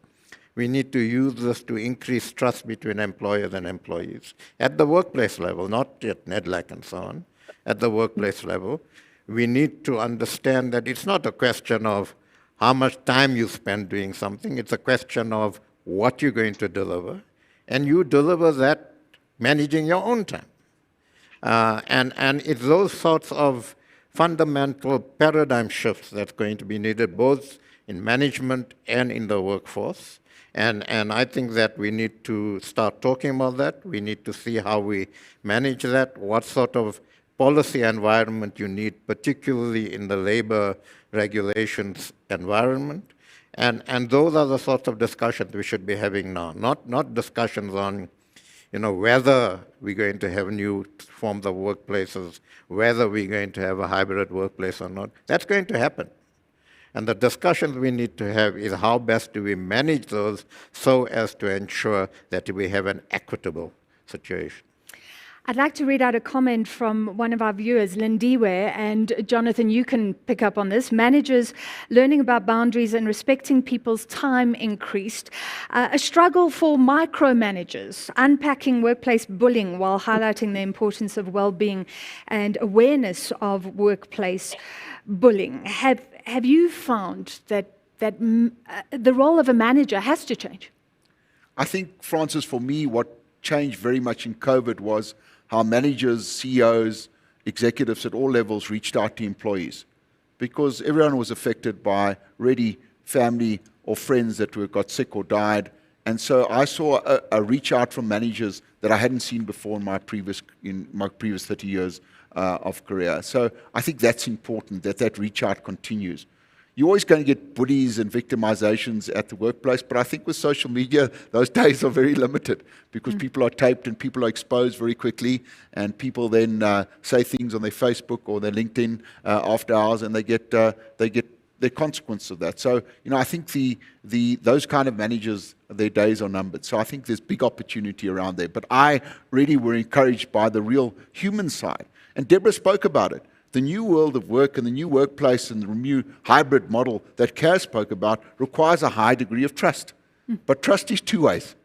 we need to use this to increase trust between employers and employees at the workplace level, not at NEDLAC and so on, at the workplace level. We need to understand that it's not a question of how much time you spend doing something, it's a question of what you're going to deliver, and you deliver that managing your own time. And it's those sorts of fundamental paradigm shifts that's going to be needed both in management and in the workforce. And I think that we need to start talking about that. We need to see how we manage that, what sort of policy environment you need, particularly in the labor regulations environment. And those are the sorts of discussions we should be having now, not discussions on whether we're going to have new forms of workplaces, whether we're going to have a hybrid workplace or not. That's going to happen. And the discussions we need to have is how best do we manage those so as to ensure that we have an equitable situation. I'd like to read out a comment from one of our viewers, Lindiwe, and Jonathan, you can pick up on this. Managers learning about boundaries and respecting people's time increased. A struggle for micromanagers, unpacking workplace bullying while highlighting the importance of well-being and awareness of workplace bullying. Have you found that the role of a manager has to change? I think, Francis, for me, what changed very much in COVID was how managers, CEOs, executives at all levels reached out to employees, because everyone was affected by already family or friends that got sick or died. And so I saw a reach out from managers that I hadn't seen before in my previous 30 years of career. So I think that's important, that reach out continues. You're always going to get bullies and victimizations at the workplace, but I think with social media, those days are very limited because people are taped and people are exposed very quickly, and people then say things on their Facebook or their LinkedIn after hours, and they get the consequence of that. So, I think those kind of managers, their days are numbered. So I think there's big opportunity around there. But I really were encouraged by the real human side. And Deborah spoke about it. The new world of work and the new workplace and the new hybrid model that Kaz spoke about requires a high degree of trust. But trust is two ways.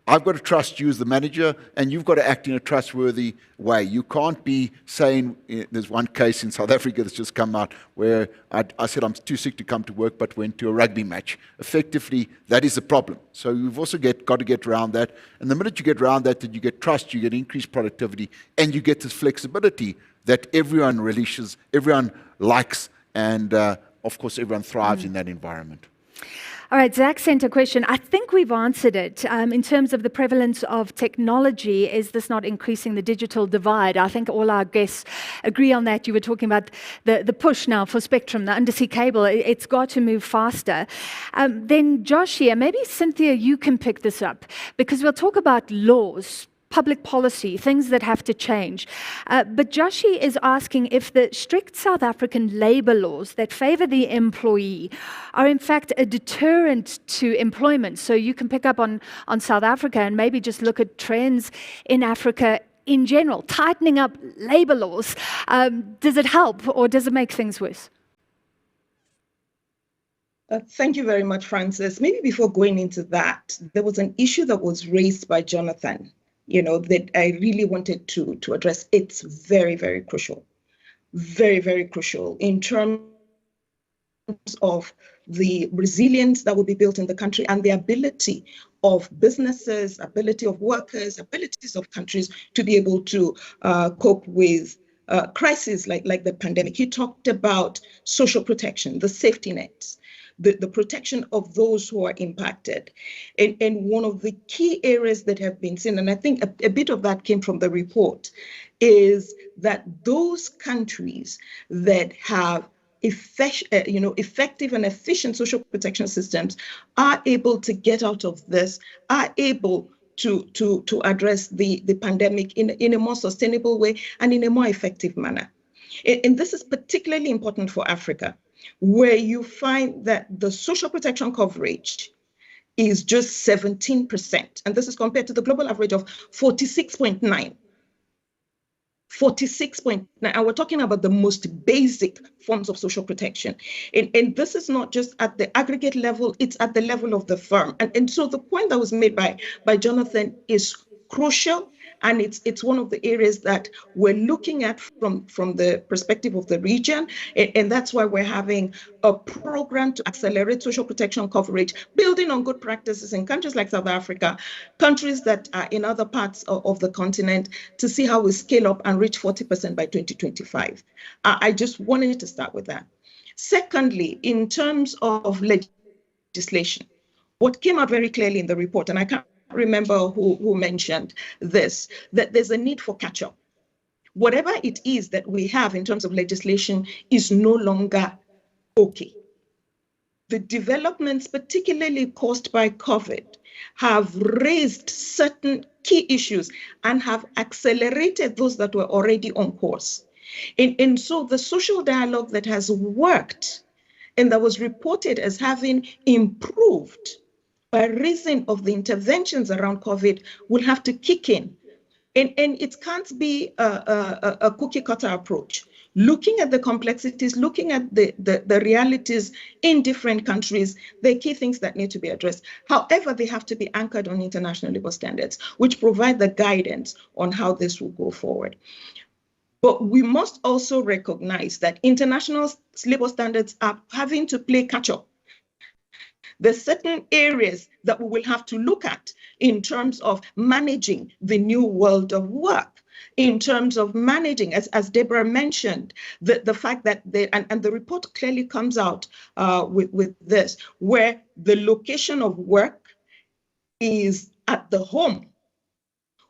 I've got to trust you as the manager, and you've got to act in a trustworthy way. You can't be saying, there's one case in South Africa that's just come out where I said I'm too sick to come to work, but went to a rugby match. Effectively, that is a problem. So you've also got to get around that. And the minute you get around that, then you get trust, you get increased productivity, and you get this flexibility that everyone relishes, everyone likes, and of course, everyone thrives in that environment. All right, Zach sent a question. I think we've answered it. In terms of the prevalence of technology, is this not increasing the digital divide? I think all our guests agree on that. You were talking about the push now for spectrum, the undersea cable. It's got to move faster. Then Josh here, maybe Cynthia, you can pick this up, because we'll talk about laws, public policy, things that have to change. But Joshi is asking if the strict South African labor laws that favor the employee are in fact a deterrent to employment. So you can pick up on South Africa and maybe just look at trends in Africa in general, tightening up labor laws. Does it help or does it make things worse? Thank you very much, Francis. Maybe before going into that, there was an issue that was raised by Jonathan, that I really wanted to address. It's very, very crucial. Very, very crucial in terms of the resilience that will be built in the country and the ability of businesses, ability of workers, abilities of countries to be able to cope with crises like the pandemic. He talked about social protection, the safety nets, the protection of those who are impacted. And one of the key areas that have been seen, and I think a bit of that came from the report, is that those countries that have effective and efficient social protection systems are able to get out of this, are able to address the pandemic in a more sustainable way and in a more effective manner. And this is particularly important for Africa, where you find that the social protection coverage is just 17%. And this is compared to the global average of 46.9. 46.9, and we're talking about the most basic forms of social protection. And this is not just at the aggregate level, it's at the level of the firm. And so the point that was made by Jonathan is crucial, and it's one of the areas that we're looking at from the perspective of the region. And that's why we're having a program to accelerate social protection coverage, building on good practices in countries like South Africa, countries that are in other parts of the continent, to see how we scale up and reach 40% by 2025. I just wanted to start with that. Secondly, in terms of legislation, what came out very clearly in the report, and I can't remember who mentioned this, that there's a need for catch-up. Whatever it is that we have in terms of legislation is no longer okay. The developments, particularly caused by COVID, have raised certain key issues and have accelerated those that were already on course. And so the social dialogue that has worked and that was reported as having improved by reason of the interventions around COVID will have to kick in. And it can't be a cookie cutter approach. Looking at the complexities, looking at the realities in different countries, the key things that need to be addressed. However, they have to be anchored on international labor standards, which provide the guidance on how this will go forward. But we must also recognize that international labor standards are having to play catch up. There's certain areas that we will have to look at in terms of managing the new world of work, in terms of managing, as Deborah mentioned, the fact that, and the report clearly comes out with this, where the location of work is at the home,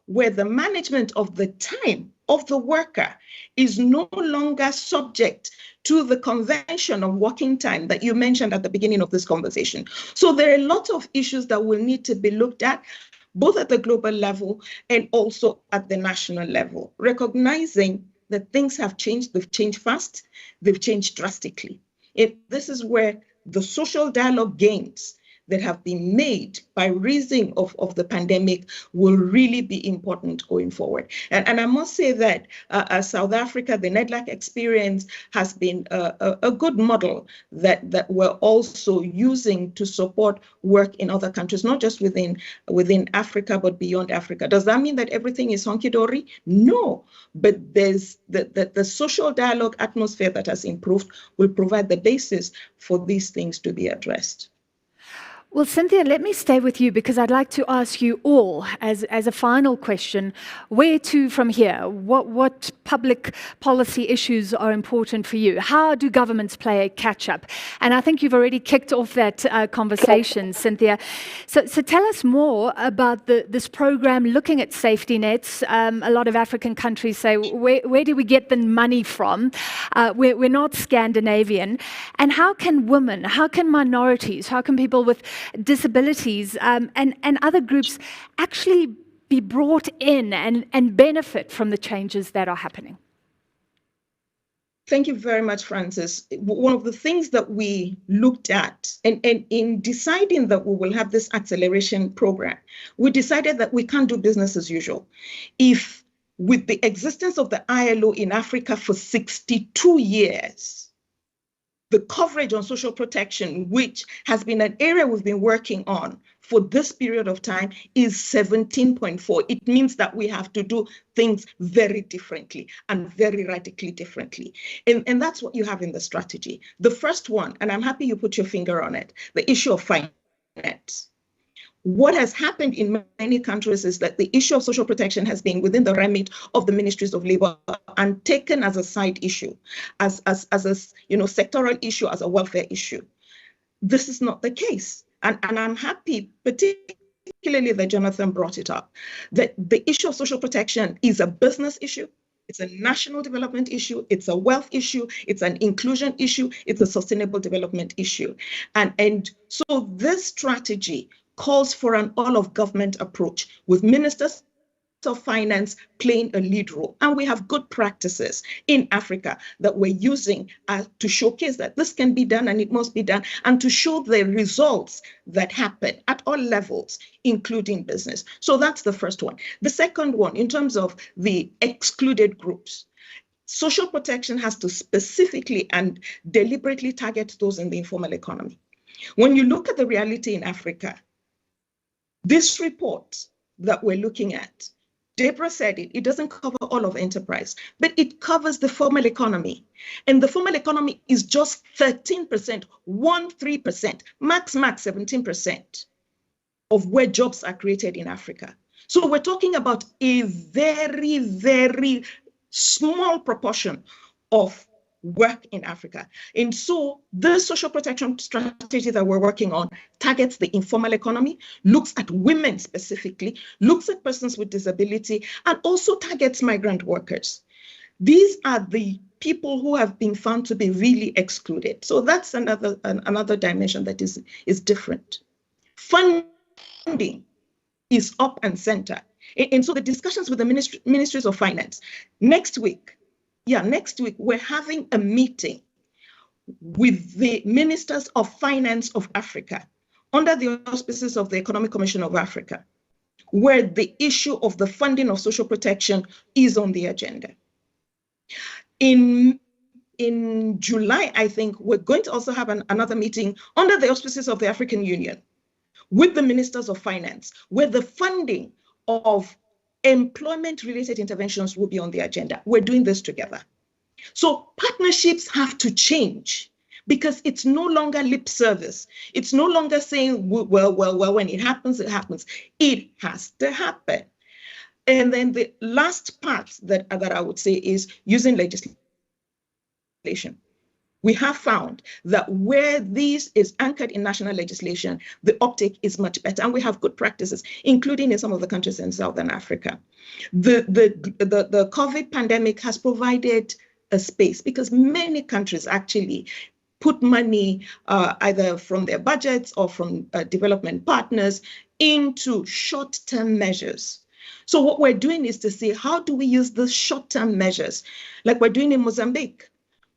where the management of the time of the worker is no longer subject to the convention of working time that you mentioned at the beginning of this conversation. So there are a lot of issues that will need to be looked at, both at the global level and also at the national level, recognizing that things have changed, they've changed fast, they've changed drastically. This is where the social dialogue gains that have been made by reason of the pandemic will really be important going forward. And I must say that South Africa, the NEDLAC experience has been a good model that we're also using to support work in other countries, not just within Africa, but beyond Africa. Does that mean that everything is hunky-dory? No, but there's the social dialogue atmosphere that has improved will provide the basis for these things to be addressed. Well, Cynthia, let me stay with you because I'd like to ask you all, as a final question, where to from here? What public policy issues are important for you? How do governments play a catch-up? And I think you've already kicked off that conversation, Cynthia. So tell us more about this program looking at safety nets. A lot of African countries say, where do we get the money from? We're not Scandinavian. And how can women, how can minorities, how can people with disabilities and other groups actually be brought in and benefit from the changes that are happening? Thank you very much, Francis. One of the things that we looked at, and in deciding that we will have this acceleration program, we decided that we can't do business as usual. If with the existence of the ILO in Africa for 62 years, the coverage on social protection, which has been an area we've been working on for this period of time, is 17.4. It means that we have to do things very differently and very radically differently. And that's what you have in the strategy. The first one, and I'm happy you put your finger on it, the issue of finance. What has happened in many countries is that the issue of social protection has been within the remit of the ministries of labor and taken as a side issue, as a sectoral issue, as a welfare issue. This is not the case. And I'm happy, particularly that Jonathan brought it up, that the issue of social protection is a business issue. It's a national development issue. It's a wealth issue. It's an inclusion issue. It's a sustainable development issue. And so this strategy calls for an all-of-government approach with ministers of finance playing a lead role. And we have good practices in Africa that we're using to showcase that this can be done and it must be done, and to show the results that happen at all levels, including business. So that's the first one. The second one, in terms of the excluded groups, social protection has to specifically and deliberately target those in the informal economy. When you look at the reality in Africa, this report that we're looking at, Deborah said it doesn't cover all of enterprise, but it covers the formal economy. And the formal economy is just 13%, 13%, max 17% of where jobs are created in Africa. So we're talking about a very, very small proportion of work in Africa. And so the social protection strategy that we're working on targets the informal economy, looks at women specifically, looks at persons with disability, and also targets migrant workers. These are the people who have been found to be really excluded. So that's another dimension that is different. Funding is up and center. And so the discussions with the ministries of finance next week, we're having a meeting with the ministers of finance of Africa under the auspices of the Economic Commission of Africa, where the issue of the funding of social protection is on the agenda. In July, I think we're going to also have another meeting under the auspices of the African Union with the ministers of finance, where the funding of employment-related interventions will be on the agenda. We're doing this together. So partnerships have to change, because it's no longer lip service. It's no longer saying, well, when it happens, it happens. It has to happen. And then the last part that I would say is using legislation. We have found that where this is anchored in national legislation, the uptake is much better. And we have good practices, including in some of the countries in Southern Africa. The COVID pandemic has provided a space, because many countries actually put money either from their budgets or from development partners into short-term measures. So what we're doing is to see, how do we use those short-term measures, like we're doing in Mozambique,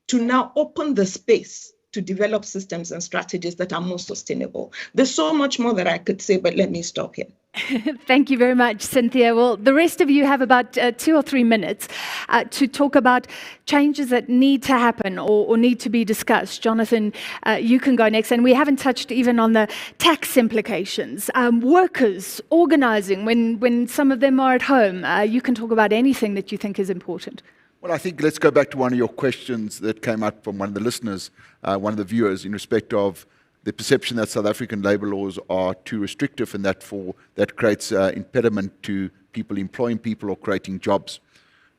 to now open the space to develop systems and strategies that are more sustainable. There's so much more that I could say, but let me stop here. Thank you very much, Cynthia. Well, the rest of you have about 2 or 3 minutes to talk about changes that need to happen or need to be discussed. Jonathan, you can go next. And we haven't touched even on the tax implications. Workers organizing when some of them are at home. You can talk about anything that you think is important. Well, I think let's go back to one of your questions that came up from one of the listeners, one of the viewers, in respect of the perception that South African labour laws are too restrictive, and that creates impediment to people employing people or creating jobs.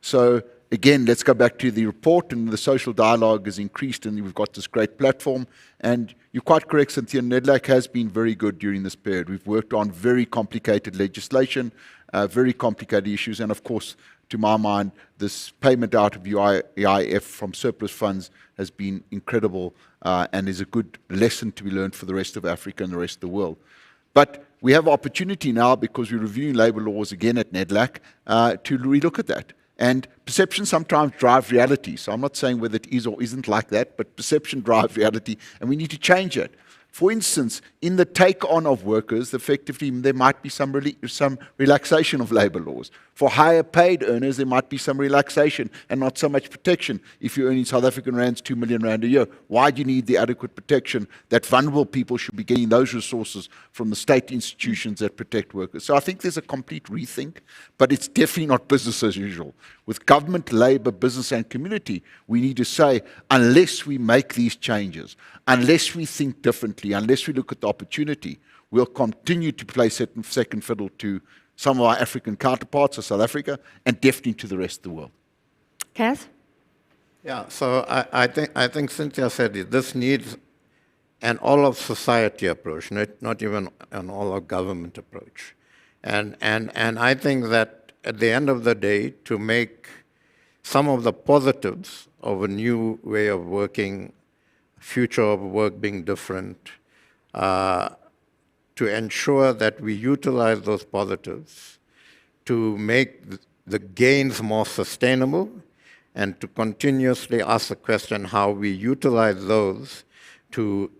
So again, let's go back to the report, and the social dialogue has increased, and we've got this great platform. And you're quite correct, Cynthia, NEDLAC has been very good during this period. We've worked on very complicated legislation, very complicated issues, and of course, to my mind, this payment out of EIF from surplus funds has been incredible and is a good lesson to be learned for the rest of Africa and the rest of the world. But we have opportunity now, because we're reviewing labour laws again at NEDLAC, to relook at that. And perception sometimes drives reality. So I'm not saying whether it is or isn't like that, but perception drives reality, and we need to change it. For instance, in the take-on of workers, effectively, there might be some relaxation of labour laws. For higher paid earners, there might be some relaxation and not so much protection. If you earn in South African rands 2 million rand a year, why do you need the adequate protection that vulnerable people should be getting those resources from the state institutions that protect workers? So I think there's a complete rethink, but it's definitely not business as usual. With government, labour, business and community, we need to say, unless we make these changes, unless we think differently, unless we look at the opportunity, we'll continue to play second fiddle to some of our African counterparts of South Africa, and definitely to the rest of the world. Cass? Yeah, so I think Cynthia said it. This needs an all-of-society approach, not even an all-of-government approach. And I think that at the end of the day, to make some of the positives of a new way of working, future of work being different, to ensure that we utilize those positives to make the gains more sustainable, and to continuously ask the question how we utilize those to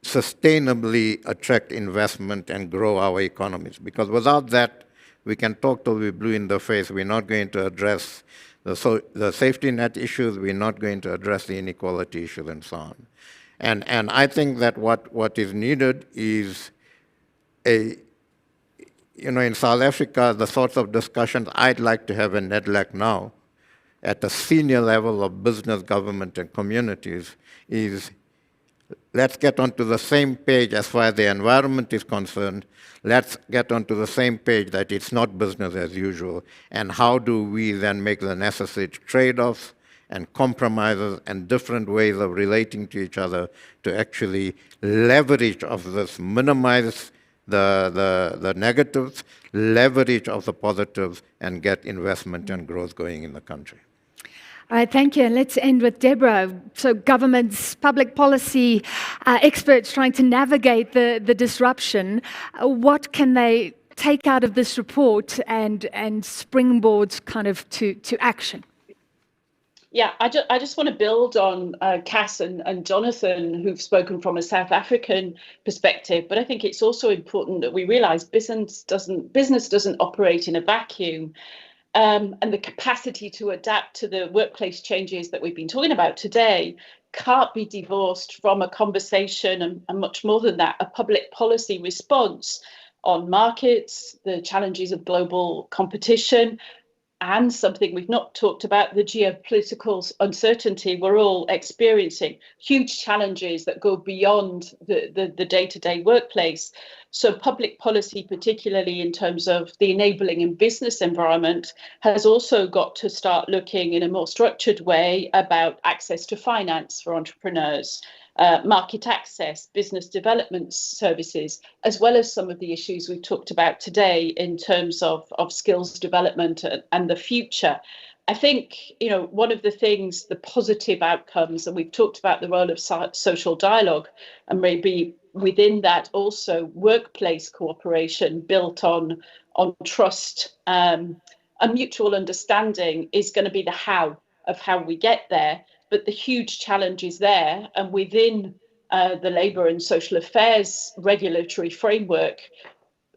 sustainably attract investment and grow our economies. Because without that, we can talk till we're blue in the face. We're not going to address the safety net issues. We're not going to address the inequality issues and so on. And I think that what is needed is in South Africa, the sorts of discussions I'd like to have in NEDLAC now at the senior level of business, government, and communities is, let's get onto the same page as far as the environment is concerned. Let's get onto the same page that it's not business as usual. And how do we then make the necessary trade-offs and compromises and different ways of relating to each other to actually leverage of this, minimize the negatives, leverage of the positives, and get investment and growth going in the country. All right, thank you. And let's end with Deborah. So governments, public policy experts trying to navigate the disruption. What can they take out of this report and springboards kind of to action? Yeah, I just want to build on Cass and Jonathan, who've spoken from a South African perspective, but I think it's also important that we realise business doesn't operate in a vacuum, and the capacity to adapt to the workplace changes that we've been talking about today can't be divorced from a conversation and much more than that, a public policy response on markets, the challenges of global competition, and something we've not talked about, the geopolitical uncertainty we're all experiencing, huge challenges that go beyond the day-to-day workplace. So public policy, particularly in terms of the enabling and business environment, has also got to start looking in a more structured way about access to finance for entrepreneurs, market access, business development services, as well as some of the issues we've talked about today in terms of skills development and the future. I think, one of the things, the positive outcomes, and we've talked about the role of social dialogue, and maybe within that also workplace cooperation built on trust and mutual understanding is going to be the how of how we get there. But the huge challenge is there, and within the labour and social affairs regulatory framework,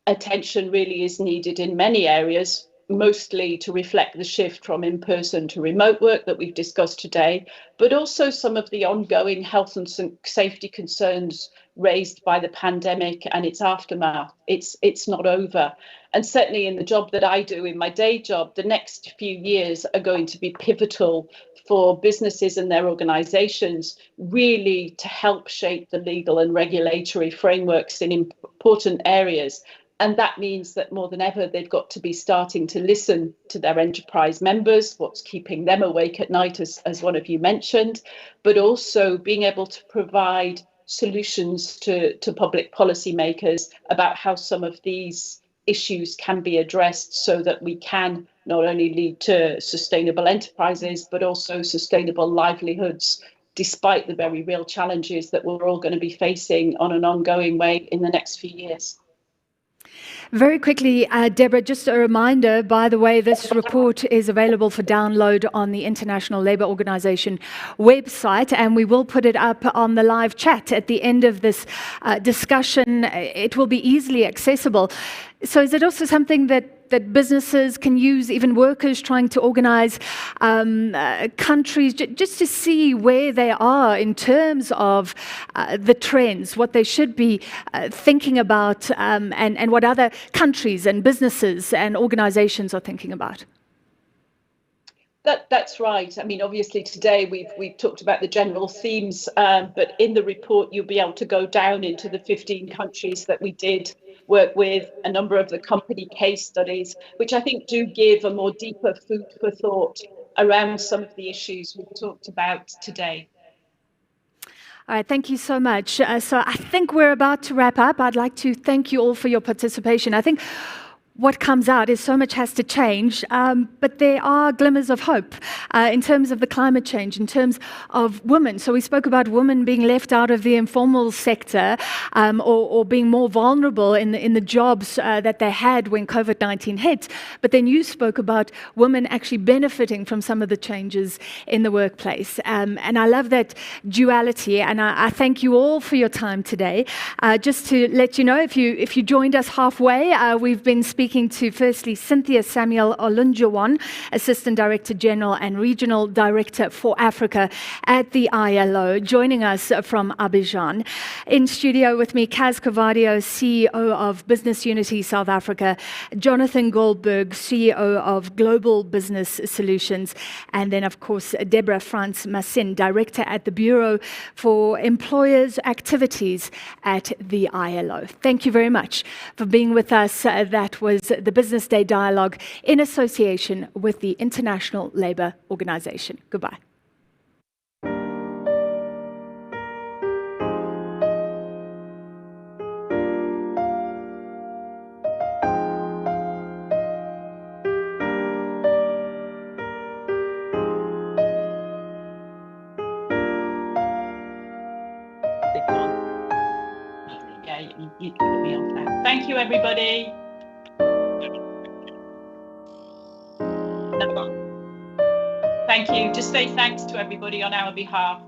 attention really is needed in many areas, mostly to reflect the shift from in-person to remote work that we've discussed today, but also some of the ongoing health and safety concerns raised by the pandemic and its aftermath. It's not over. And certainly in the job that I do, in my day job, the next few years are going to be pivotal for businesses and their organisations, really to help shape the legal and regulatory frameworks in important areas. And that means that more than ever, they've got to be starting to listen to their enterprise members, what's keeping them awake at night, as one of you mentioned, but also being able to provide solutions to public policymakers about how some of these issues can be addressed so that we can not only lead to sustainable enterprises, but also sustainable livelihoods, despite the very real challenges that we're all going to be facing on an ongoing way in the next few years. Very quickly, Deborah, just a reminder, by the way, this report is available for download on the International Labour Organization website, and we will put it up on the live chat at the end of this discussion. It will be easily accessible. So is it also something that businesses can use, even workers trying to organize countries, just to see where they are in terms of the trends, what they should be thinking about, and what other countries and businesses and organizations are thinking about? That's right. I mean, obviously today we've talked about the general themes, but in the report you'll be able to go down into the 15 countries that we did work with, a number of the company case studies, which I think do give a more deeper food for thought around some of the issues we've talked about today. All right, thank you so much. So I think we're about to wrap up. I'd like to thank you all for your participation. I think what comes out is so much has to change, but there are glimmers of hope in terms of the climate change, in terms of women. So we spoke about women being left out of the informal sector or being more vulnerable in the jobs that they had when COVID-19 hit. But then you spoke about women actually benefiting from some of the changes in the workplace. And I love that duality, and I thank you all for your time today. Just to let you know, if you joined us halfway, we've been speaking to firstly Cynthia Samuel Olunjawan, Assistant Director General and Regional Director for Africa at the ILO, joining us from Abidjan. In studio with me, Kaz Cavadio, CEO of Business Unity South Africa, Jonathan Goldberg, CEO of Global Business Solutions, and then of course Deborah France Massin, Director at the Bureau for Employers Activities at the ILO. Thank you very much for being with us. That was the Business Day Dialogue in association with the International Labour Organization. Goodbye. You put me on now. Thank you, everybody. Thank you. Just say thanks to everybody on our behalf.